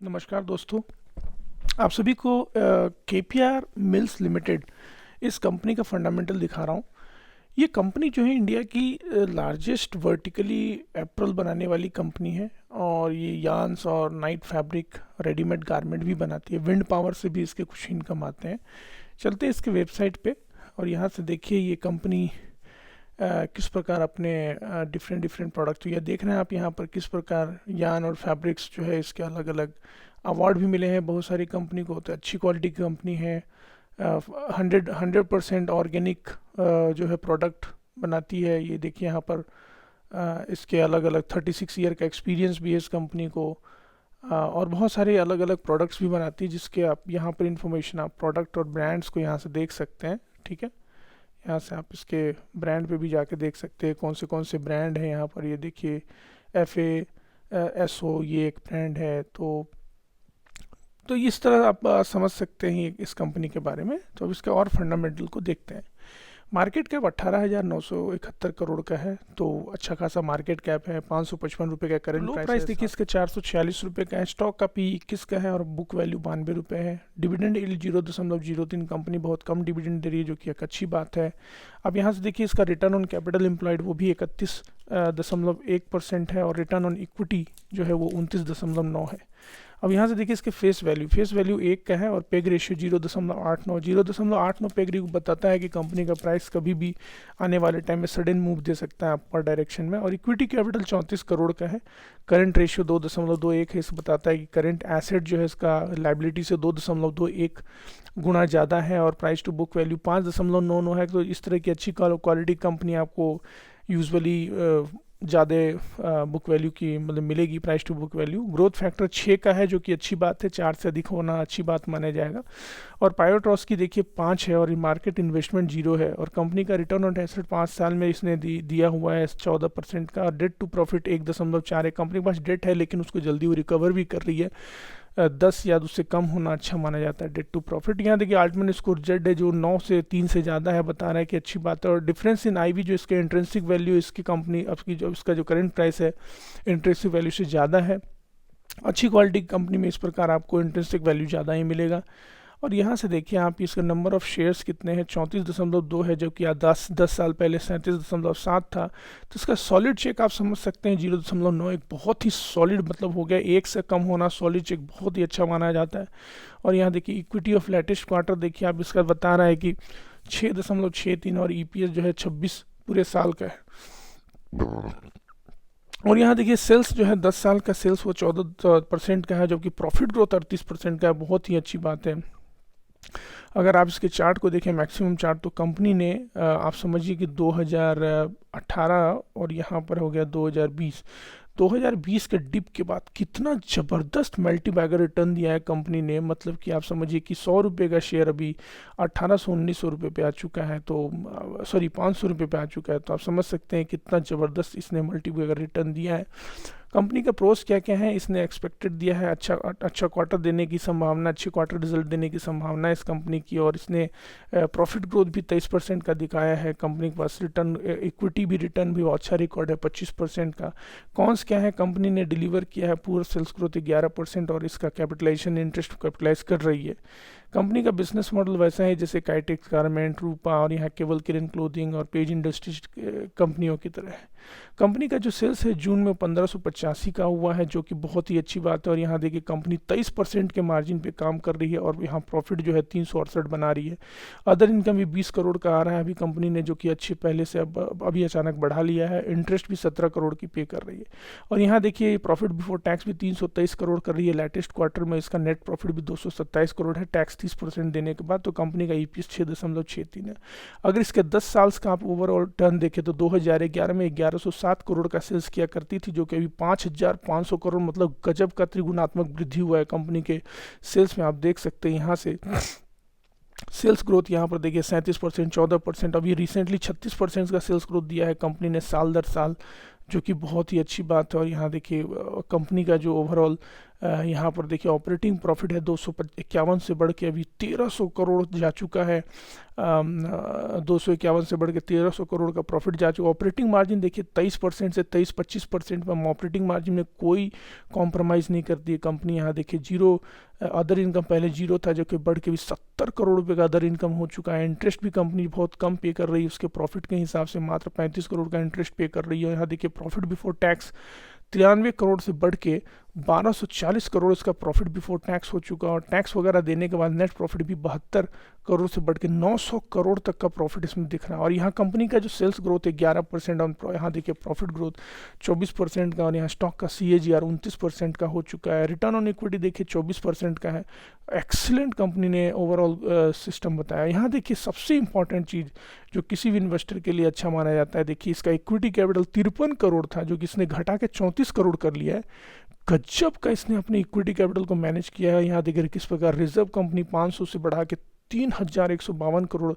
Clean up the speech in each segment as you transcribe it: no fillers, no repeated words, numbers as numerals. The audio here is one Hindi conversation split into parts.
नमस्कार दोस्तों। आप सभी को केपीआर मिल्स लिमिटेड इस कंपनी का फंडामेंटल दिखा रहा हूँ। ये कंपनी जो है इंडिया की लार्जेस्ट वर्टिकली एप्रल बनाने वाली कंपनी है और ये यार्न्स और नाइट फैब्रिक रेडीमेड गारमेंट भी बनाती है। विंड पावर से भी इसके कुछ इनकम आते हैं। चलते हैं इसके वेबसाइट पे और यहाँ से देखिए ये कंपनी किस प्रकार अपने डिफरेंट डिफरेंट प्रोडक्ट या देख रहे हैं आप यहाँ पर किस प्रकार यार्न और फैब्रिक्स जो है इसके अलग अलग अवार्ड भी मिले हैं बहुत सारी कंपनी को। तो अच्छी क्वालिटी की कंपनी है। 100% ऑर्गेनिक जो है प्रोडक्ट बनाती है। ये देखिए यहाँ पर इसके अलग अलग 36 ईयर का एक्सपीरियंस भी है इस कंपनी को। और बहुत सारे अलग अलग प्रोडक्ट्स भी बनाती है जिसके आप यहाँ पर इंफॉर्मेशन आप प्रोडक्ट और ब्रांड्स को यहाँ से देख सकते हैं। ठीक है, यहाँ से आप इसके ब्रांड पे भी जाके देख सकते हैं कौन से ब्रांड हैं यहाँ पर। ये देखिए FASO ये एक ब्रांड है। तो इस तरह आप समझ सकते हैं इस कंपनी के बारे में। तो अब इसके और फंडामेंटल को देखते हैं। मार्केट कैप 18,971 करोड़ का है, तो अच्छा खासा मार्केट कैप है। 555 रुपये का करंट प्राइस देखिए इसका 446 रुपये का है। स्टॉक का P 21 का है और बुक वैल्यू 92 रुपये है। Dividend yield 0.03। कंपनी बहुत कम डिविडेंड दे रही है जो कि एक अच्छी बात है। अब यहाँ से देखिए इसका रिटर्न ऑन कैपिटल एम्प्लॉयड वो भी 31.1% है और रिटर्न ऑन इक्विटी जो है वो 29.9 है। अब यहाँ से देखिए इसके फेस वैल्यू 1 का है और पेग रेशियो 0.89 पेग रेशियो बताता है कि कंपनी का प्राइस कभी भी आने वाले टाइम में सडन मूव दे सकता है अपर डायरेक्शन में। और इक्विटी कैपिटल 34 करोड़ का है। करंट रेशियो 2.21 है। इसे बताता है कि करंट एसेट जो है इसका लाइबिलिटी से 2.21 गुना ज़्यादा है और प्राइस टू बुक वैल्यू 5.99 है। तो इस तरह की अच्छी क्वालिटी कंपनी आपको यूजुअली ज़्यादा बुक वैल्यू की मतलब मिलेगी। Price to book value growth factor 6 का है जो कि अच्छी बात है। 4 से अधिक होना अच्छी बात माना जाएगा। और पायोट्रॉस की देखिए 5 है और मार्केट इन्वेस्टमेंट 0 है। और कंपनी का रिटर्न ऑन एसेट 5 साल में इसने दिया हुआ है 14% का। डेट टू प्रॉफिट 1.4 है। कंपनी के पास डेट है लेकिन उसको जल्दी वो रिकवर भी कर रही है। 10 या उससे कम होना अच्छा माना जाता है डेट टू प्रॉफिट। यहाँ देखिए आल्टमैन स्कोर जेड है जो 9 से 3 से ज़्यादा है, बता रहा है कि अच्छी बात है। और डिफरेंस इन आईवी जो इसके इंट्रेंसिक वैल्यू इसकी कंपनी आपकी जो इसका जो करंट प्राइस है इंट्रेंसिक वैल्यू से ज़्यादा है। अच्छी क्वालिटी की कंपनी में इस प्रकार आपको इंट्रेंसिक वैल्यू ज़्यादा ही मिलेगा। और यहाँ से देखिए आप इसका नंबर ऑफ़ शेयर्स कितने हैं 34.2 है जो कि 10 साल पहले 37.7 था। तो इसका सॉलिड चेक आप समझ सकते हैं 0.9 एक बहुत ही सॉलिड मतलब हो गया। 1 से कम होना सॉलिड चेक बहुत ही अच्छा माना जाता है। और यहाँ देखिए इक्विटी ऑफ लेटेस्ट क्वार्टर देखिए आप इसका बता रहा है कि 6.63 और EPS जो है 26 पूरे साल का है। और यहाँ देखिए सेल्स जो है 10 साल का सेल्स वो 14% का है जबकि प्रॉफिट ग्रोथ 38% का है। बहुत ही अच्छी बात है। अगर आप इसके चार्ट को देखें मैक्सिमम चार्ट तो कंपनी ने आप समझिए कि 2018 और यहाँ पर हो गया 2020 के डिप के बाद कितना ज़बरदस्त मल्टीबैगर रिटर्न दिया है कंपनी ने। मतलब कि आप समझिए कि 100 रुपये का शेयर अभी 1800-1900 रुपये पे आ चुका है। तो सॉरी 500 रुपये पे आ चुका है। तो आप समझ सकते हैं कितना ज़बरदस्त इसने मल्टीबैगर रिटर्न दिया है। कंपनी का प्रोस क्या क्या है इसने एक्सपेक्टेड दिया है अच्छा क्वार्टर देने की संभावना, अच्छी क्वार्टर रिजल्ट देने की संभावना है इस कंपनी की। और इसने प्रॉफिट ग्रोथ भी 23% का दिखाया है। कंपनी के पास रिटर्न इक्विटी भी रिटर्न भी अच्छा रिकॉर्ड है 25% का। कॉन्स क्या है कंपनी ने डिलीवर किया है पूरा सेल्स ग्रोथ 11% और इसका कैपिटलाइजेशन इंटरेस्ट कैपिटलाइज कर रही है। कंपनी का बिजनेस मॉडल वैसा है जैसे काइटेक्स गारमेंट, रूपा और यहाँ केवल किरण क्लोथिंग और पेज इंडस्ट्रीज कंपनियों की तरह है। कंपनी का जो सेल्स है जून में 1585 का हुआ है जो कि बहुत ही अच्छी बात है। और यहाँ देखिए कंपनी 23% के मार्जिन पे काम कर रही है और यहाँ प्रॉफिट जो है 368 बना रही है। अदर इनकम भी 20 करोड़ का आ रहा है अभी कंपनी ने जो कि अच्छे पहले से अभी अचानक बढ़ा लिया है। इंटरेस्ट भी 17 करोड़ की पे कर रही है। और यहाँ देखिए प्रॉफिट बिफोर टैक्स भी 323 करोड़ कर रही है। लेटेस्ट क्वार्टर में इसका नेट प्रॉफिट भी 227 करोड़ है टैक्स 30% देने के बाद। तो कंपनी का EPS 6.63 है। अगर इसके 10 साल का आप ओवरऑल टर्न देखें तो 2011 में 1107 करोड़ का सेल्स किया करती थी जो कि अभी 5500 करोड़ मतलब गजब का त्रिगुणात्मक वृद्धि हुआ है कंपनी के सेल्स में। आप देख सकते हैं यहाँ से सेल्स ग्रोथ यहाँ पर देखिए 37%, 14%। अभी रिसेंटली 36% का सेल्स ग्रोथ दिया है कंपनी ने साल दर साल जो कि बहुत ही अच्छी बात है। और यहाँ देखिए कंपनी का जो ओवरऑल यहाँ पर देखिए ऑपरेटिंग प्रॉफिट है 251 से बढ़ के अभी 1300 करोड़ जा चुका है। 251 से बढ़ के 1300 करोड़ का प्रॉफिट जा चुका। ऑपरेटिंग मार्जिन देखिए 23% से 23-25% में ऑपरेटिंग मार्जिन में कोई कॉम्प्रोमाइज़ नहीं करती है कंपनी। यहाँ देखिए जीरो अदर इनकम, पहले जीरो था जो कि बढ़ के भी 70 करोड़ रुपए का अदर इनकम हो चुका है। इंटरेस्ट भी कंपनी बहुत कम पे कर रही है, उसके प्रॉफिट के हिसाब से मात्र 35 करोड़ का इंटरेस्ट पे कर रही है। यहाँ देखिए प्रॉफिट बिफोर टैक्स 93 करोड़ से बढ़ के 1240 करोड़ इसका प्रॉफिट बिफोर टैक्स हो चुका, और टैक्स वगैरह देने के बाद नेट प्रॉफिट भी 72 करोड़ से बढ़ के 900 करोड़ तक का प्रॉफिट इसमें दिख रहा है। और यहाँ कंपनी का जो सेल्स ग्रोथ है 11% और यहाँ देखिए प्रॉफिट ग्रोथ 24% का, और यहाँ स्टॉक का CAGR 29% का हो चुका है। रिटर्न ऑन इक्विटी देखिए 24% का है। एक्सीलेंट कंपनी ने ओवरऑल सिस्टम बताया। यहाँ देखिए सबसे इंपॉर्टेंट चीज़ जो किसी भी इन्वेस्टर के लिए अच्छा माना जाता है, देखिए इसका इक्विटी कैपिटल 53 करोड़ था जो कि इसने घटा के 34 करोड़ कर लिया है। गजब का इसने अपने इक्विटी कैपिटल को मैनेज किया है। यहाँ देखिए किस प्रकार रिजर्व कंपनी 500 से बढ़ा के 3152 करोड़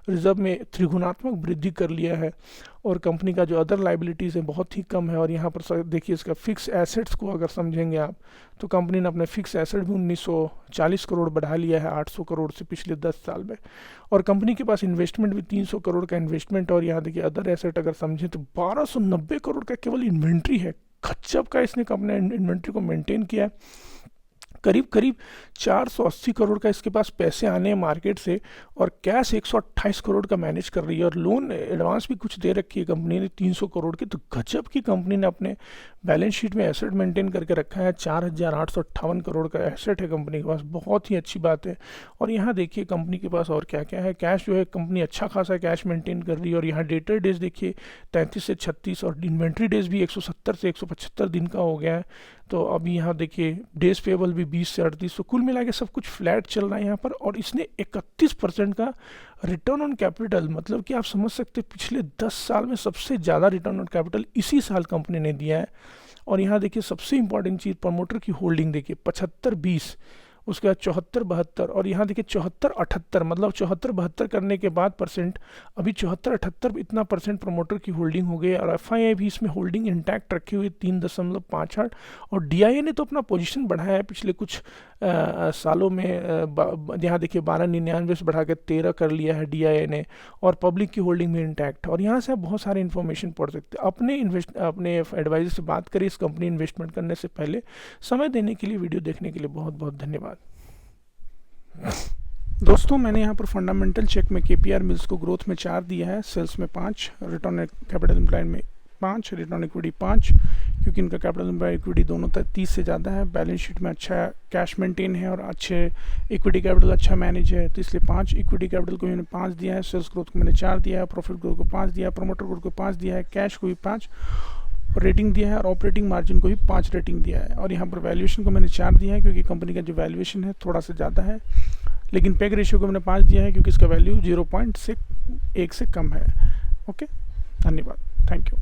रिजर्व में त्रिगुणात्मक वृद्धि कर लिया है, और कंपनी का जो अदर लाइबिलिटीज़ है बहुत ही कम है। और यहाँ पर देखिए इसका फिक्स एसेट्स को अगर समझेंगे आप तो कंपनी ने अपने फिक्स एसेट भी 1940 करोड़ बढ़ा लिया है 800 करोड़ से पिछले 10 साल में। और कंपनी के पास इन्वेस्टमेंट भी 300 करोड़ का इन्वेस्टमेंट, और यहाँ देखिए अदर एसेट अगर समझें तो 1290 करोड़ का केवल इन्वेंट्री है। गजब का इसने कंपनी इन्वेंट्री को मेंटेन किया है। करीब करीब 480 करोड़ का इसके पास पैसे आने हैं मार्केट से, और कैश 128 करोड़ का मैनेज कर रही है, और लोन एडवांस भी कुछ दे रखी है कंपनी ने 300 करोड़ की। तो गजब की कंपनी ने अपने बैलेंस शीट में एसेट मेंटेन करके रखा है। 4858 करोड़ का एसेट है कंपनी के पास, बहुत ही अच्छी बात है। और यहाँ देखिए कंपनी के पास और क्या क्या है। कैश जो है कंपनी अच्छा खासा कैश मेंटेन कर रही है, और यहाँ डेटर डेज देखिए 33 से 36, और इन्वेंट्री डेज भी 170 से 175 दिन का हो गया है। तो अभी यहाँ देखिए डेज पेबल भी 20 से 38, तो कुल मिला के सब कुछ फ्लैट चल रहा है यहाँ पर। और इसने 31% का रिटर्न ऑन कैपिटल, मतलब कि आप समझ सकते पिछले 10 साल में सबसे ज़्यादा रिटर्न ऑन कैपिटल इसी साल कंपनी ने दिया है। और यहाँ देखिए सबसे इंपॉर्टेंट चीज़ प्रमोटर की होल्डिंग देखिए 75-20, उसके बाद 74-72, और यहाँ देखिए 74-78, मतलब 74-72 करने के बाद परसेंट अभी 74-78 इतना परसेंट प्रमोटर की होल्डिंग हो गई। और FII भी इसमें होल्डिंग इंटैक्ट रखी हुई 3.58, और DIA ने तो अपना पोजीशन बढ़ाया है पिछले कुछ सालों में। यहाँ देखिए 12.99 से बढ़ा के 13 कर लिया है DIA ने, और पब्लिक की होल्डिंग भी इंटैक्ट। और यहाँ से आप बहुत सारे इन्फॉर्मेशन पढ़ सकते हैं। अपने एडवाइजर से बात करिए इस कंपनी इन्वेस्टमेंट करने से पहले। समय देने के लिए, वीडियो देखने के लिए बहुत बहुत धन्यवाद। दोस्तों मैंने यहाँ पर फंडामेंटल चेक में KPR मिल्स को ग्रोथ में 4 दिया है, सेल्स में 5, रिटर्न कैपिटल एम्प्लॉयड में 5, रिटर्न इक्विटी 5, क्योंकि इनका कैपिटल एम्प्लॉयड इक्विटी दोनों 30 से ज़्यादा है। बैलेंस शीट में अच्छा कैश मेंटेन है, और अच्छे इक्विटी कैपिटल अच्छा मैनेज है, तो इसलिए 5 इक्विटी कैपिटल को मैंने 5 दिया है। सेल्स ग्रोथ को मैंने 4 दिया है, प्रॉफिट ग्रोथ को 5 दिया है, प्रमोटर ग्रोथ को 5 दिया है, कैश को भी 5 रेटिंग दिया है, और ऑपरेटिंग मार्जिन को भी 5 रेटिंग दिया है। और यहाँ पर वैल्यूएशन को मैंने 4 दिया है, क्योंकि कंपनी का जो वैल्यूएशन है थोड़ा सा ज़्यादा है। लेकिन पेग रेशियो को मैंने 5 दिया है, क्योंकि इसका वैल्यू 0.1 से कम है। ओके, धन्यवाद, थैंक यू।